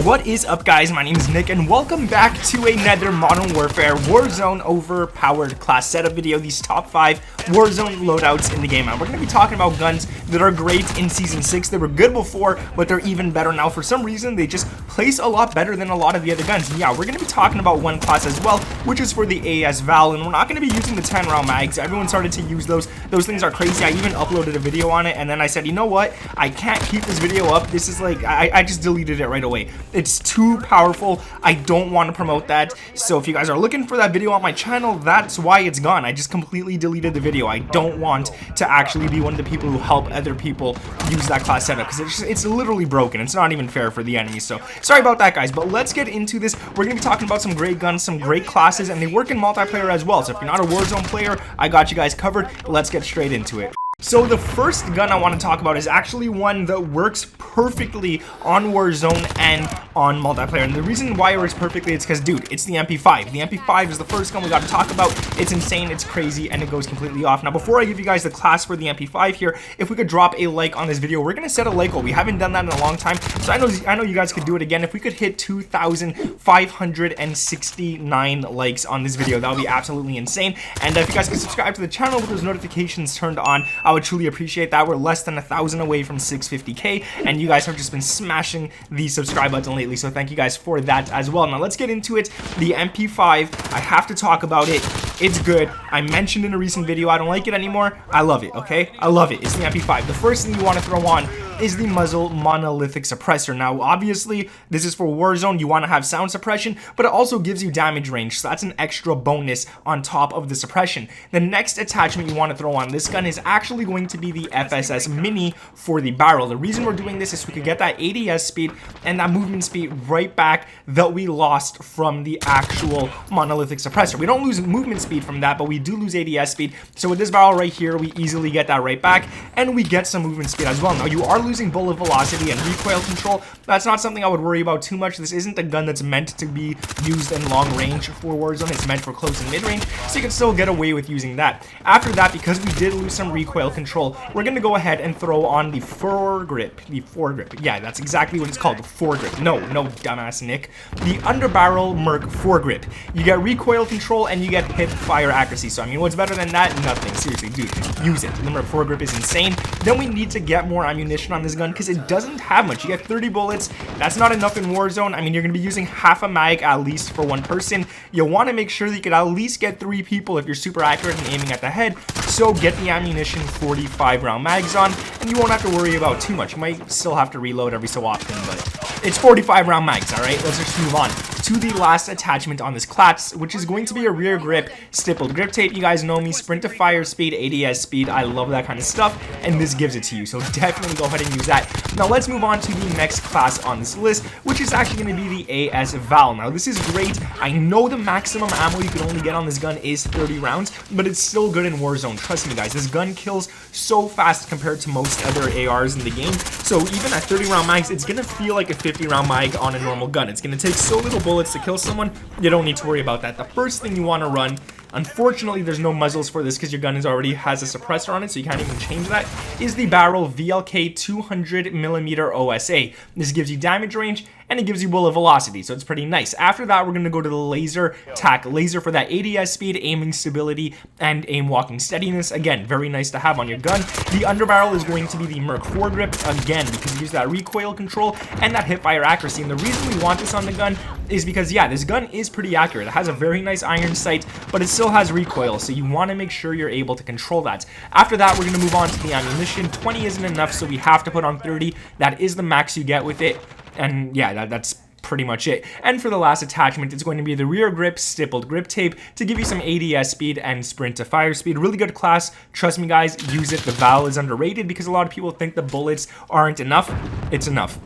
What is up, guys? My name is Nick and welcome back to another Modern Warfare Warzone overpowered class setup video. These top 5 Warzone loadouts in the game. And we're going to be talking about guns that are great in Season 6. They were good before, but they're even better now. For some reason, they just place a lot better than a lot of the other guns. And yeah, we're going to be talking about one class as well, which is for the AS Val. And we're not going to be using the 10 round mags. Everyone started to use those. Those things are crazy. I even uploaded a video on it, and then I said, you know what? I can't keep this video up. This is like, I just deleted it right away. It's too powerful. I don't want to promote that. So if you guys are looking for that video on my channel, that's why it's gone. I just completely deleted the video. I don't want to actually be one of the people who help other people use that class setup, because it's literally broken. It's not even fair for the enemy. So sorry about that, guys, but let's get into this. We're going to be talking about some great guns, some great classes, and they work in multiplayer as well. So if you're not a Warzone player, I got you guys covered. Let's get straight into it. So the first gun I want to talk about is actually one that works perfectly on Warzone and on multiplayer. And the reason why it works perfectly is because, dude, it's the MP5. The MP5 is the first gun we got to talk about. It's insane, it's crazy, and it goes completely off. Now, before I give you guys the class for the MP5 here, if we could drop a like on this video, we're going to set a like goal. We haven't done that in a long time, so I know you guys could do it again. If we could hit 2,569 likes on this video, that would be absolutely insane. And if you guys could subscribe to the channel with those notifications turned on, I would truly appreciate that. We're less than 1,000 away from 650k, and you guys have just been smashing the subscribe button lately, so thank you guys for that as well. Now let's get into it. The MP5, I have to talk about it. It's good. I mentioned in a recent video I don't like it anymore. I love it, okay? I love it. It's the MP5. The first thing you want to throw on is the muzzle monolithic suppressor. Now, obviously, this is for Warzone. You want to have sound suppression, but it also gives you damage range, so that's an extra bonus on top of the suppression. The next attachment you want to throw on this gun is actually going to be the FSS Mini for the barrel. The reason we're doing this is we could get that ADS speed and that movement speed right back that we lost from the actual monolithic suppressor. We don't lose movement speed from that, but we do lose ADS speed. So with this barrel right here, we easily get that right back, and we get some movement speed as well. Now, you are losing bullet velocity and recoil control. That's not something I would worry about too much. This isn't a gun that's meant to be used in long range for Warzone. It's meant for close and mid range, so you can still get away with using that. After that, because we did lose some recoil control, we're going to go ahead and throw on the foregrip. The foregrip. Yeah, that's exactly what it's called, the foregrip. No, dumbass Nick. The underbarrel Merc foregrip. You get recoil control and you get hip fire accuracy. So, I mean, what's better than that? Nothing. Seriously, dude, use it. The Merc foregrip is insane. Then we need to get more ammunition on this gun because it doesn't have much. You get 30 bullets. That's not enough in Warzone. I mean, you're going to be using half a mag at least for one person. You want to make sure that you could at least get 3 people if you're super accurate and aiming at the head. So get the ammunition 45 round mags on, and you won't have to worry about too much. You might still have to reload every so often, but it's 45 round mags. All right, let's just move on to the last attachment on this class, which is going to be a rear grip stippled grip tape. You guys know me, sprint to fire speed, ADS speed. I love that kind of stuff, and this gives it to you, so definitely go ahead and use that. Now let's move on to the next class on this list, which is actually going to be the AS Val. Now this is great. I know the maximum ammo you can only get on this gun is 30 rounds, but it's still good in Warzone. Trust me, guys, this gun kills so fast compared to most other ARs in the game. So even at 30 round mags, it's going to feel like a 50 round mag on a normal gun. It's going to take so little bullets to kill someone. You don't need to worry about that. The first thing you want to run, unfortunately there's no muzzles for this because your gun already has a suppressor on it, so you can't even change that, is the barrel VLK 200mm OSA. This gives you damage range and it gives you bullet velocity, so it's pretty nice. After that, we're going to go to the laser tac laser for that ADS speed, aiming stability, and aim walking steadiness. Again, very nice to have on your gun. The underbarrel is going to be the Merc foregrip, again, because you use that recoil control and that hip fire accuracy. And the reason we want this on the gun is because, yeah, this gun is pretty accurate. It has a very nice iron sight, but it still has recoil, so you want to make sure you're able to control that. After that, we're going to move on to the ammunition. 20 isn't enough, so we have to put on 30. That is the max you get with it. And yeah, that's pretty much it. And for the last attachment, it's going to be the rear grip stippled grip tape to give you some ADS speed and sprint to fire speed. Really good class. Trust me, guys, use it. The Val is underrated because a lot of people think the bullets aren't enough. It's enough.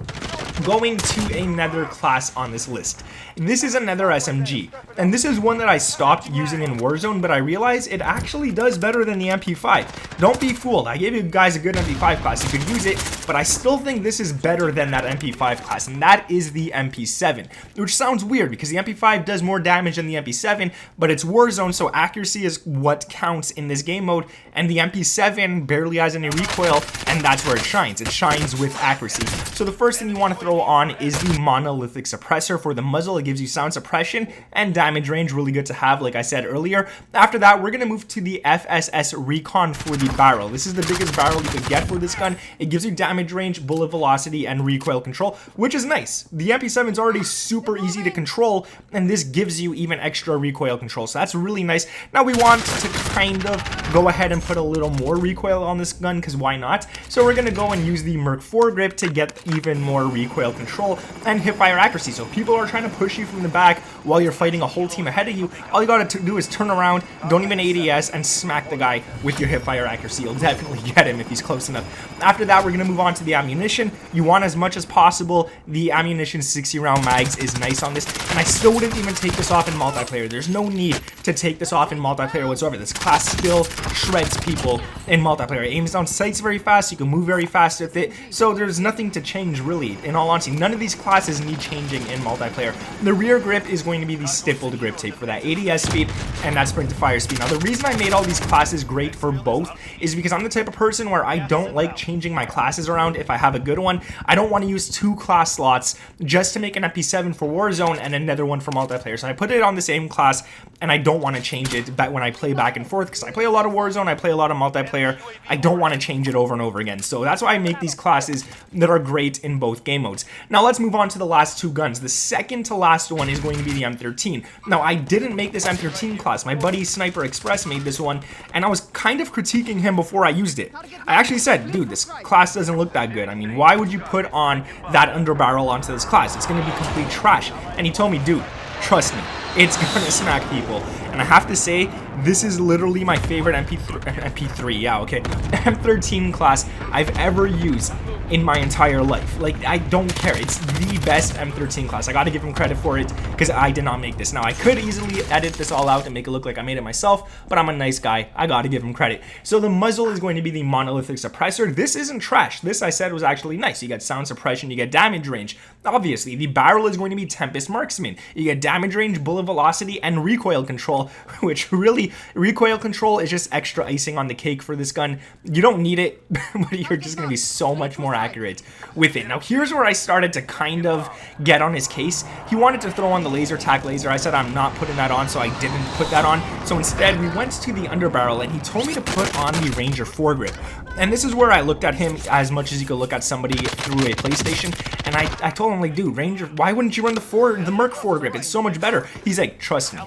Going to another class on this list. This is another SMG, and this is one that I stopped using in Warzone, but I realized it actually does better than the MP5. Don't be fooled. I gave you guys a good MP5 class. You could use it. but I still think this is better than that MP5 class, and that is the MP7, which sounds weird because the MP5 does more damage than the MP7, but it's Warzone, so accuracy is what counts in this game mode, and the MP7 barely has any recoil, and that's where it shines. It shines with accuracy. So the first thing you want to throw on is the monolithic suppressor for the muzzle. It gives you sound suppression and damage range, really good to have, like I said earlier. After that, we're going to move to the FSS Recon for the barrel. This is the biggest barrel you could get for this gun. It gives you damage range, bullet velocity, and recoil control, which is nice. The MP7 is already super easy to control, and this gives you even extra recoil control, so that's really nice. Now we want to kind of go ahead and put a little more recoil on this gun, because why not? So we're going to go and use the Merc foregrip to get even more recoil control and hipfire accuracy. So if people are trying to push you from the back while you're fighting a whole team ahead of you, all you got to do is turn around, don't even ADS, and smack the guy with your hipfire accuracy. You'll definitely get him if he's close enough. After that, we're going to move on to the ammunition. You want as much as possible. The ammunition 60 round mags is nice on this, and I still wouldn't even take this off in multiplayer. There's no need to take this off in multiplayer whatsoever. This class still shreds people in multiplayer. It aims down sights very fast, you can move very fast with it, so there's nothing to change really. In all honesty, none of these classes need changing in multiplayer. The rear grip is going to be the stippled grip tape for that ADS speed and that sprint to fire speed. Now the reason I made all these classes great for both is because I'm the type of person where I don't like changing my classes around if I have a good one. I don't want to use 2 class slots just to make an MP7 for Warzone and another one for multiplayer. So I put it on the same class, and I don't want to change it when I play back and forth, because I play a lot of Warzone, I play a lot of multiplayer. I don't want to change it over and over again. So that's why I make these classes that are great in both game modes. Now let's move on to the last 2 guns. The second to last one is going to be the M13. Now I didn't make this M13 class. My buddy Sniper Express made this one, and I was kind of critiquing him before I used it. I actually said, dude, this class doesn't look that good. I mean, why would you put on that underbarrel onto this class? It's going to be complete trash. And he told me, dude, trust me, it's gonna smack people. And I have to say, this is literally my favorite MP3, yeah, okay, M13 class I've ever used in my entire life. Like, I don't care. It's the best M13 class. I gotta give him credit for it, because I did not make this. Now, I could easily edit this all out and make it look like I made it myself, but I'm a nice guy. I gotta give him credit. So the muzzle is going to be the monolithic suppressor. This isn't trash. This, I said, was actually nice. You get sound suppression, you get damage range. Obviously, the barrel is going to be Tempest Marksman. You get damage range, bullet velocity, and recoil control, which really, recoil control is just extra icing on the cake for this gun. You don't need it, but you're just going to be so much more accurate with it. Now, here's where I started to kind of get on his case. He wanted to throw on the laser tack laser. I said I'm not putting that on, so I didn't put that on. So instead, we went to the underbarrel, and he told me to put on the Ranger foregrip. And this is where I looked at him as much as you could look at somebody through a PlayStation, and I told him, like, dude, Ranger, why wouldn't you run the Merc foregrip? It's so much better. He's like, trust me.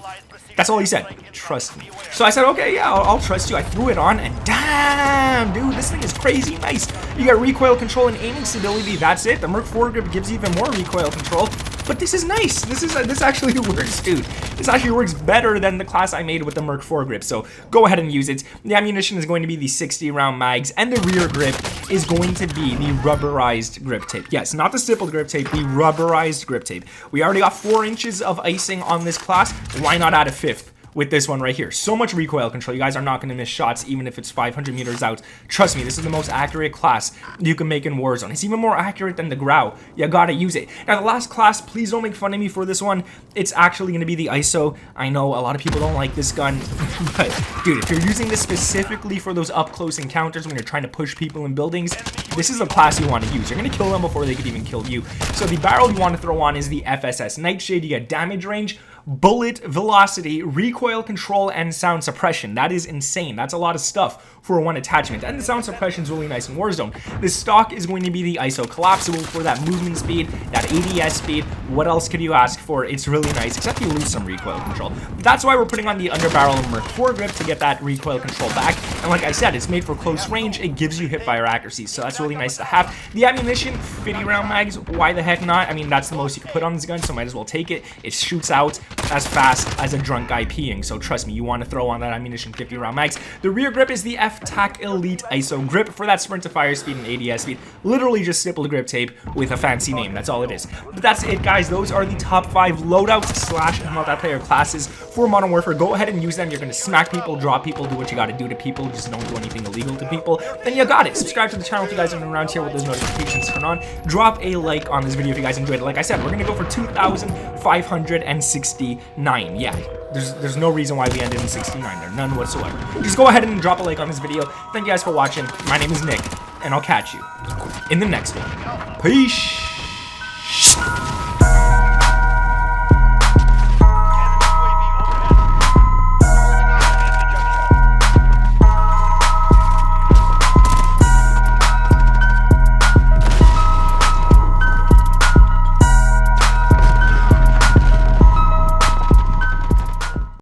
That's all he said. Trust me. So I said, okay, yeah, I'll trust you. I threw it on, and damn, dude, this thing is crazy nice. You got recoil control and aiming stability. That's it. The Merc foregrip gives you even more recoil control. But this is nice. This actually works, dude. This actually works better than the class I made with the Merc foregrip. So go ahead and use it. The ammunition is going to be the 60 round mags, and the rear grip is going to be the rubberized grip tape. Yes, not the stippled grip tape, the rubberized grip tape. We already got 4 inches of icing on this class. Why not add a 5th? With this one right here? So much recoil control. You guys are not going to miss shots even if it's 500 meters out. Trust me, this is the most accurate class you can make in Warzone. It's even more accurate than the Grau. You gotta use it. Now, the last class, please don't make fun of me for this one. It's actually going to be the ISO. I know a lot of people don't like this gun, but dude, if you're using this specifically for those up-close encounters when you're trying to push people in buildings, this is the class you want to use. You're going to kill them before they could even kill you. So the barrel you want to throw on is the FSS Nightshade. You get damage range, bullet velocity, recoil control, and sound suppression. That is insane. That's a lot of stuff for one attachment. And the sound suppression is really nice in Warzone. The stock is going to be the ISO collapsible for that movement speed, that ADS speed. What else could you ask for? It's really nice, except you lose some recoil control. That's why we're putting on the underbarrel and Merc foregrip to get that recoil control back. And like I said, it's made for close range. It gives you hipfire accuracy, so that's really nice to have. The ammunition, 50 round mags. Why the heck not? I mean, that's the most you can put on this gun, so might as well take it. It shoots out as fast as a drunk guy peeing. So trust me, you want to throw on that ammunition 50 round mags. The rear grip is the F-Tac Elite ISO grip for that sprint to fire speed and ADS speed. Literally just stippled grip tape with a fancy name. That's all it is. But that's it, guys. Those are the top 5 loadouts slash multiplayer classes for Modern Warfare. Go ahead and use them. You're going to smack people, drop people, do what you got to do to people. Just don't do anything illegal to people. Then you got it. Subscribe to the channel if you guys are around here with those notifications turned on. Drop a like on this video if you guys enjoyed it. Like I said, we're going to go for 2,569. Yeah, there's no reason why we ended in 69 there. None whatsoever. Just go ahead and drop a like on this video. Thank you guys for watching. My name is Nick, and I'll catch you in the next one. Peace.